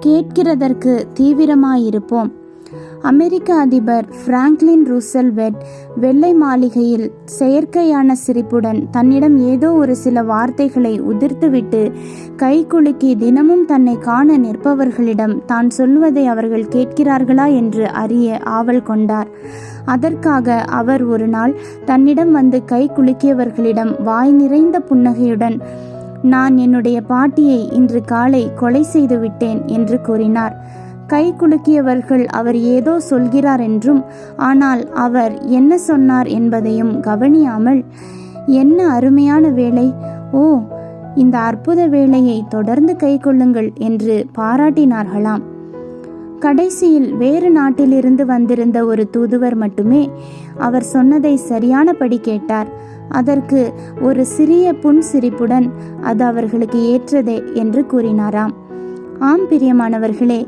கேட்கிறதற்கு தீவிரமாயிருப்போம். அமெரிக்க அதிபர் பிராங்க்லின் ரூசல்வெல்ட் வெள்ளை மாளிகையில் செயற்கையான சிரிப்புடன் தன்னிடம் ஏதோ ஒரு சில வார்த்தைகளை உதிர்த்துவிட்டு கை குலுக்கி தினமும் தன்னை காண நிற்பவர்களிடம் தான் சொல்வதை அவர்கள் கேட்கிறார்களா என்று அறிய ஆவல் கொண்டார். அதற்காக அவர் ஒரு நாள் தன்னிடம் வந்து கை குலுக்கியவர்களிடம் வாய் நிறைந்த புன்னகையுடன், நான் என்னுடைய பாட்டியை இன்று காலை கொலை செய்து விட்டேன் என்று கூறினார். கை குலுக்கியவர்கள் அவர் ஏதோ சொல்கிறார் என்றும், ஆனால் அவர் என்ன சொன்னார் என்பதையும் கவனியாமல், என்ன அருமையான வேலை, ஓ இந்த அற்புத வேலையை தொடர்ந்து கை கொள்ளுங்கள் என்று பாராட்டினார்களாம். கடைசியில் வேறு நாட்டிலிருந்து வந்திருந்த ஒரு தூதுவர் மட்டுமே அவர் சொன்னதை சரியானபடி கேட்டார். அதற்கு ஒரு சிறிய புன்சிரிப்புடன் அது அவர்களுக்கு ஏற்றதே என்று கூறினாராம். ஆம் பிரியமானவர்களே,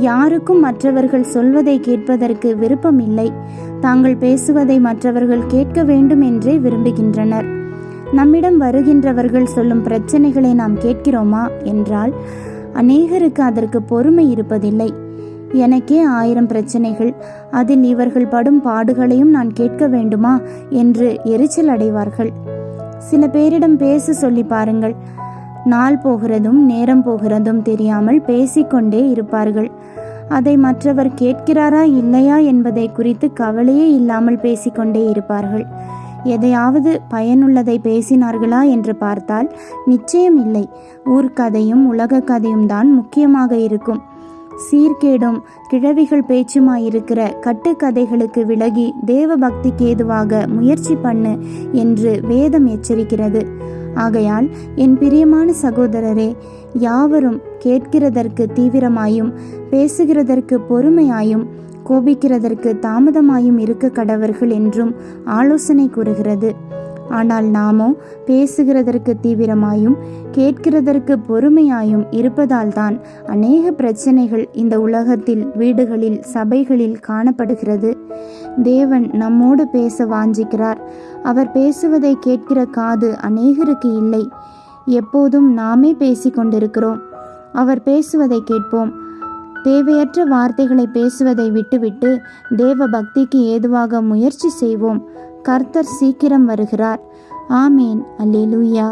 யாருக்கும் மற்றவர்கள் சொல்வதை கேட்பதற்கு விருப்பமில்லை. தாங்கள் பேசுவதை மற்றவர்கள் கேட்க வேண்டும் என்றே விரும்புகின்றனர். நம்மிடம் வருகின்றவர்கள் சொல்லும் பிரச்சனைகளை நாம் கேட்கிறோமா என்றால் அநேகருக்கு அதற்கு பொறுமை இருப்பதில்லை. எனக்கே 1000 பிரச்சனைகள், அதில் இவர்கள் படும் பாடுகளையும் நான் கேட்க வேண்டுமா என்று எரிச்சல் அடைவார்கள். சில பேரிடம் பேச சொல்லி பாருங்கள், நாள் போகிறதும் நேரம் போகிறதும் தெரியாமல் பேசிக்கொண்டே இருப்பார்கள். அதை மற்றவர் கேட்கிறாரா இல்லையா என்பதை குறித்து கவலையே இல்லாமல் பேசிக்கொண்டே இருப்பார்கள். எதையாவது பயனுள்ளதை பேசினார்களா என்று பார்த்தால் நிச்சயம் இல்லை. ஊர்க்கதையும் உலக கதையும் தான் முக்கியமாக இருக்கும். சீர்கேடும் கிழவிகள் பேச்சுமாயிருக்கிற கட்டுக்கதைகளுக்கு விலகி தேவ பக்திக்கு ஏதுவாக முயற்சி பண்ணு என்று வேதம் எச்சரிக்கிறது. ஆகையால் என் பிரியமான சகோதரரே, யாவரும் கேட்கிறதற்கு தீவிரமாயும் பேசுகிறதற்கு பொறுமையாயும் கோபிக்கிறதற்கு தாமதமாயும் இருக்க கடவர்கள் என்றும் ஆலோசனை கூறுகிறது. ஆனால் நாமோ பேசுகிறதற்கு தீவிரமாயும் கேட்கிறதற்கு பொறுமையாயும் இருப்பதால் தான் அநேக பிரச்சனைகள் இந்த உலகத்தில், வீடுகளில், சபைகளில் காணப்படுகிறது. தேவன் நம்மோடு பேச வாஞ்சிக்கிறார். அவர் பேசுவதை கேட்கிற காது அநேகருக்கு இல்லை. எப்போதும் நாமே பேசிக்கொண்டிருக்கிறோம். அவர் பேசுவதை கேட்போம். தேவையற்ற வார்த்தைகளை பேசுவதை விட்டுவிட்டு தேவ பக்திக்கு ஏதுவாக முயற்சி செய்வோம். கர்த்தர் சீக்கிரம் வருகிறார். ஆமேன். அல்லேலூயா.